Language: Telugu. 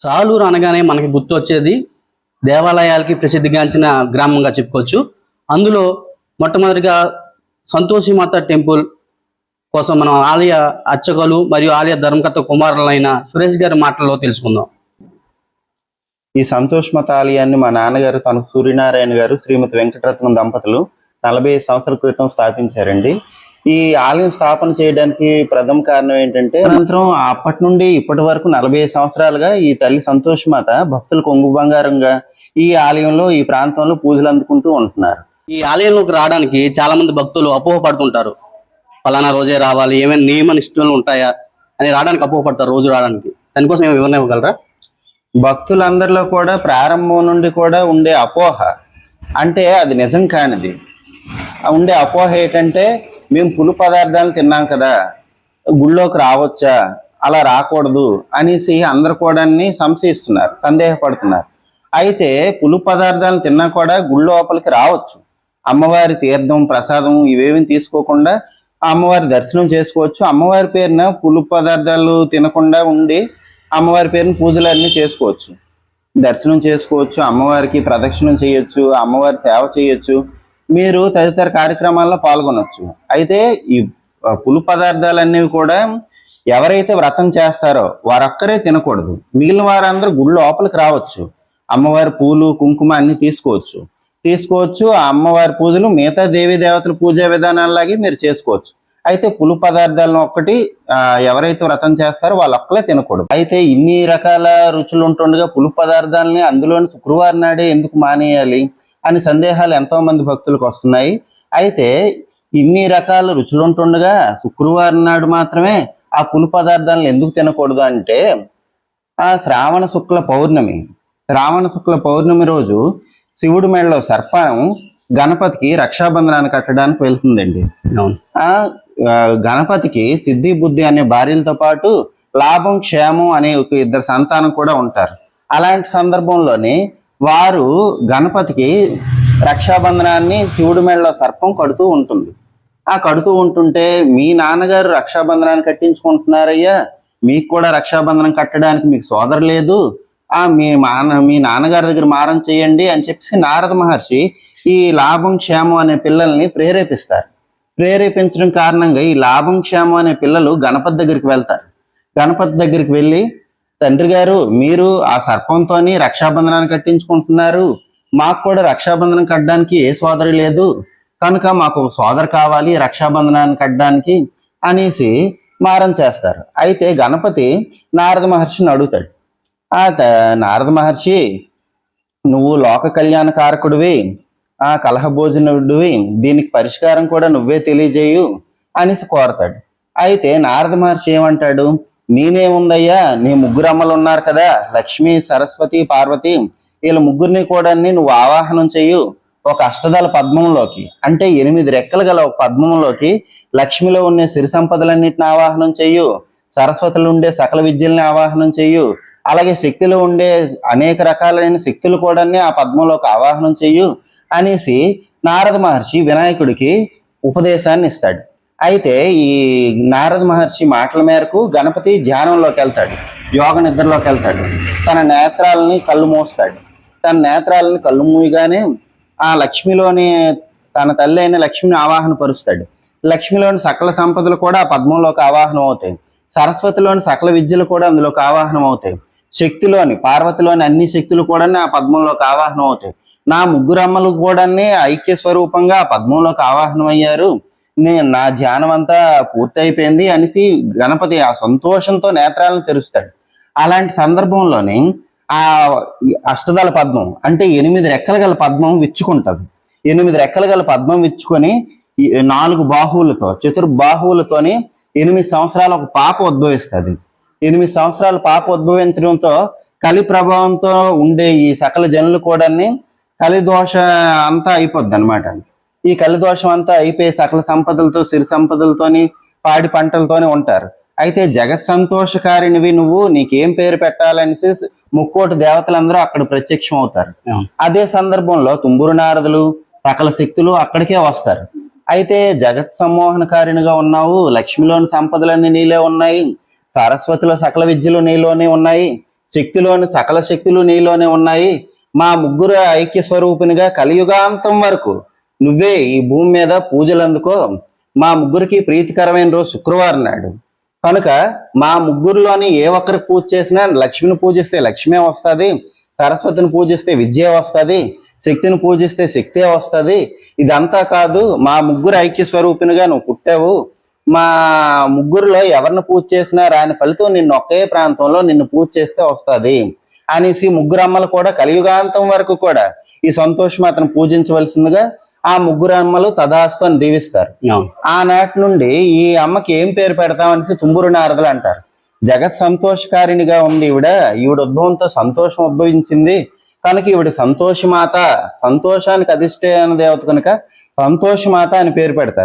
సాలూరు అనగానే మనకి గుర్తు వచ్చేది దేవాలయాలకి ప్రసిద్ధిగాంచిన గ్రామంగా చెప్పుకోవచ్చు. అందులో మొట్టమొదటిగా సంతోషిమాత టెంపుల్ కోసం మనం ఆలయ అర్చకులు మరియు ఆలయ ధర్మకర్త కుమారులైన సురేష్ గారి మాటల్లో తెలుసుకుందాం. ఈ సంతోషమత ఆలయాన్ని మా నాన్నగారు తనకు సూర్యనారాయణ గారు శ్రీమతి వెంకటరత్నం దంపతులు 45 సంవత్సరాల క్రితం స్థాపించారండి. ఈ ఆలయం స్థాపన చేయడానికి ప్రథమ కారణం ఏంటంటే, అనంతరం అప్పటి నుండి ఇప్పటి వరకు 45 సంవత్సరాలుగా ఈ తల్లి సంతోషమాత భక్తులు కొంగు బంగారంగా ఈ ఆలయంలో ఈ ప్రాంతంలో పూజలు అందుకుంటూ ఉంటున్నారు. ఈ ఆలయంలోకి రావడానికి చాలా మంది భక్తులు అపోహపడుతుంటారు. ఫలానా రోజే రావాలి, ఏమైనా నియమ నిష్ఠలు ఉంటాయా అని రావడానికి అపోహపడతారు. రోజు రావడానికి దానికోసం ఏమైనా వివరణ ఇవ్వగలరా? భక్తులందరిలో కూడా ప్రారంభం నుండి కూడా ఉండే అపోహ, అంటే అది నిజం కానిది ఉండే అపోహ ఏంటంటే, మేము పులు పదార్థాలు తిన్నాం కదా, గుళ్ళోకి రావచ్చా, అలా రాకూడదు అనేసి అందరు కూడా సంశయిస్తున్నారు, సందేహపడుతున్నారు. అయితే పులు పదార్థాలను తిన్నా కూడా గుళ్ళ లోపలికి రావచ్చు. అమ్మవారి తీర్థం ప్రసాదం ఇవేమీ తీసుకోకుండా అమ్మవారి దర్శనం చేసుకోవచ్చు. అమ్మవారి పేరున పులు పదార్థాలు తినకుండా ఉండి అమ్మవారి పేరున పూజలు అన్నీ చేసుకోవచ్చు, దర్శనం చేసుకోవచ్చు, అమ్మవారికి ప్రదక్షిణం చేయొచ్చు, అమ్మవారి సేవ చేయొచ్చు, మీరు తదితర కార్యక్రమాల్లో పాల్గొనవచ్చు. అయితే ఈ పులు పదార్థాలు అనేవి కూడా ఎవరైతే వ్రతం చేస్తారో వారొక్కరే తినకూడదు. మిగిలిన వారందరూ గుడి లోపలికి రావచ్చు, అమ్మవారి పూలు కుంకుమ అన్ని తీసుకోవచ్చు. ఆ అమ్మవారి పూజలు మిగతా దేవీ దేవతల పూజా విధానాలాగే మీరు చేసుకోవచ్చు. అయితే పులు పదార్థాలను ఒక్కటి ఎవరైతే వ్రతం చేస్తారో వాళ్ళొక్కలే తినకూడదు. అయితే ఇన్ని రకాల రుచులు ఉంటుండగా పులు పదార్థాలని అందులోని శుక్రవారం నాడే ఎందుకు మానేయాలి అని సందేహాలు ఎంతో మంది భక్తులకు వస్తున్నాయి. అయితే ఇన్ని రకాల రుచులు ఉంటుండగా శుక్రవారం నాడు మాత్రమే ఆ పులు పదార్థాలను ఎందుకు తినకూడదు అంటే, ఆ శ్రావణ శుక్ల పౌర్ణమి రోజు శివుడి మెడలో సర్పం గణపతికి రక్షాబంధనాన్ని కట్టడానికి వెళ్తుందండి. ఆ గణపతికి సిద్ధి బుద్ధి అనే భార్యలతో పాటు లాభం క్షేమం అనే ఒక 2 సంతానం కూడా ఉంటారు. అలాంటి సందర్భంలోనే వారు గణపతికి రక్షాబంధనాన్ని శివుడి మెడలో సర్పం కడుతూ ఉంటుంది. కడుతూ ఉంటుంటే, మీ నాన్నగారు రక్షాబంధనాన్ని కట్టించుకుంటున్నారయ్యా, మీకు కూడా రక్షాబంధనం కట్టడానికి మీకు సోదరు లేదు, మీ నాన్నగారి దగ్గర మారం చేయండి అని చెప్పేసి నారద మహర్షి ఈ లాభం క్షేమం అనే పిల్లల్ని ప్రేరేపించడం కారణంగా ఈ లాభం క్షేమం అనే పిల్లలు గణపతి దగ్గరికి వెళ్తారు. గణపతి దగ్గరికి వెళ్ళి, తండ్రి గారు మీరు ఆ సర్పంతోని రక్షాబంధనాన్ని కట్టించుకుంటున్నారు, మాకు కూడా రక్షాబంధనం కట్టడానికి ఏ సోదరి లేదు, కనుక మాకు ఒక సోదరు కావాలి రక్షాబంధనాన్ని కట్టడానికి అనేసి మారం చేస్తారు. అయితే గణపతి నారద మహర్షిని అడుగుతాడు, నారద మహర్షి నువ్వు లోక కళ్యాణ కారకుడివి, కలహభోజనుడివి, దీనికి పరిష్కారం కూడా నువ్వే తెలియజేయు అనేసి కోరతాడు. అయితే నారద మహర్షి ఏమంటాడు, నేనేముందయ్యా, నీ 3 అమ్మలు ఉన్నారు కదా, లక్ష్మి సరస్వతి పార్వతి, వీళ్ళ ముగ్గురిని కూడా నువ్వు ఆవాహనం చెయ్యు ఒక అష్టదళ పద్మంలోకి, అంటే 8 రెక్కలు గల ఒక పద్మంలోకి. లక్ష్మిలో ఉండే సిరి సంపదలన్నిటిని ఆవాహనం చెయ్యు, సరస్వతిలో ఉండే సకల విద్యల్ని ఆవాహనం చెయ్యు, అలాగే శక్తిలో ఉండే అనేక రకాలైన శక్తులు కూడా ఆ పద్మంలోకి ఆవాహనం చెయ్యు అనేసి నారద మహర్షి వినాయకుడికి ఉపదేశాన్ని ఇస్తాడు. అయితే ఈ నారద మహర్షి మాటల మేరకు గణపతి ధ్యానంలోకి వెళ్తాడు, యోగ నిద్రలోకి వెళ్తాడు. తన నేత్రాలని కళ్ళు మూస్తాడు. తన నేత్రాలని కళ్ళు మూయగానే ఆ లక్ష్మిలోని తన తల్లి అయిన లక్ష్మిని ఆవాహన పరుస్తాడు. లక్ష్మిలోని సకల సంపదలు కూడా ఆ పద్మంలోకి ఆవాహనం అవుతాయి. సరస్వతిలోని సకల విద్యలు కూడా అందులోకి ఆవాహనం అవుతాయి. శక్తిలోని పార్వతిలోని అన్ని శక్తులు కూడా ఆ పద్మంలోకి ఆవాహనం అవుతాయి. నా 3 అమ్మలు కూడా ఐక్య స్వరూపంగా ఆ పద్మంలోకి ఆవాహనం అయ్యారు, నా ధ్యానం అంతా పూర్తయిపోయింది అనేసి గణపతి ఆ సంతోషంతో నేత్రాలను తెరుస్తాడు. అలాంటి సందర్భంలోనే ఆ అష్టదళ పద్మం, అంటే 8 రెక్కలు గల పద్మం విచ్చుకుంటది. 8 రెక్కలు గల పద్మం విచ్చుకొని 4 బాహువులతో చతుర్బాహువులతోని 8 సంవత్సరాల ఒక పాప ఉద్భవిస్తుంది. 8 సంవత్సరాల పాప ఉద్భవించడంతో కలి ప్రభావంతో ఉండే ఈ సకల జనులు కూడా కలిదోష అంతా అయిపోద్ది అనమాట. ఈ కలిదోషం అంతా అయిపోయి సకల సంపదలతో సిరి సంపదలతోని పాడి పంటలతోనే ఉంటారు. అయితే జగత్ సంతోషకారినివి నువ్వు, నీకేం పేరు పెట్టాలనేసి 3 దేవతలందరూ అక్కడ ప్రత్యక్షం అవుతారు. అదే సందర్భంలో తుంబురు నారదులు సకల శక్తులు అక్కడికే వస్తారు. అయితే జగత్ సమ్మోహనకారినిగా ఉన్నావు, లక్ష్మిలోని సంపదలన్నీ నీలో ఉన్నాయి, సరస్వతిలో సకల విద్యలు నీలోనే ఉన్నాయి, శక్తిలోని సకల శక్తులు నీలోనే ఉన్నాయి. మా ముగ్గురు ఐక్య స్వరూపినిగా కలియుగాంతం వరకు నువ్వే ఈ భూమి మీద పూజలు అందుకో. మా ముగ్గురికి ప్రీతికరమైన రోజు శుక్రవారం నాడు కనుక మా ముగ్గురులోని ఏ ఒక్కరికి పూజ చేసినా లక్ష్మిని పూజిస్తే లక్ష్మే వస్తుంది, సరస్వతిని పూజిస్తే విద్య వస్తుంది, శక్తిని పూజిస్తే శక్తే వస్తుంది. ఇదంతా కాదు, మా ముగ్గురు ఐక్య స్వరూపినిగా నువ్వు పుట్టావు. మా ముగ్గురులో ఎవరిని పూజ చేసినా రాని ఫలితం నిన్ను ఒకే ప్రాంతంలో నిన్ను పూజ చేస్తే వస్తుంది అనేసి ముగ్గురు అమ్మలు కూడా కలియుగాంతం వరకు కూడా ఈ సంతోషమాతను పూజించవలసిందిగా ఆ ముగ్గురు అమ్మలు తదాస్తు అని దీవిస్తారు. ఆనాటి నుండి ఈ అమ్మకి ఏం పేరు పెడతామనేసి తుంబురు నారదులు అంటారు. జగత్ సంతోషకారిణిగా ఉంది ఈవిడ ఉద్భవంతో సంతోషం ఉద్భవించింది కనుక ఈవిడ సంతోషమాత, సంతోషానికి అధిష్టాన దేవత కనుక సంతోషమాత అని పేరు పెడతారు.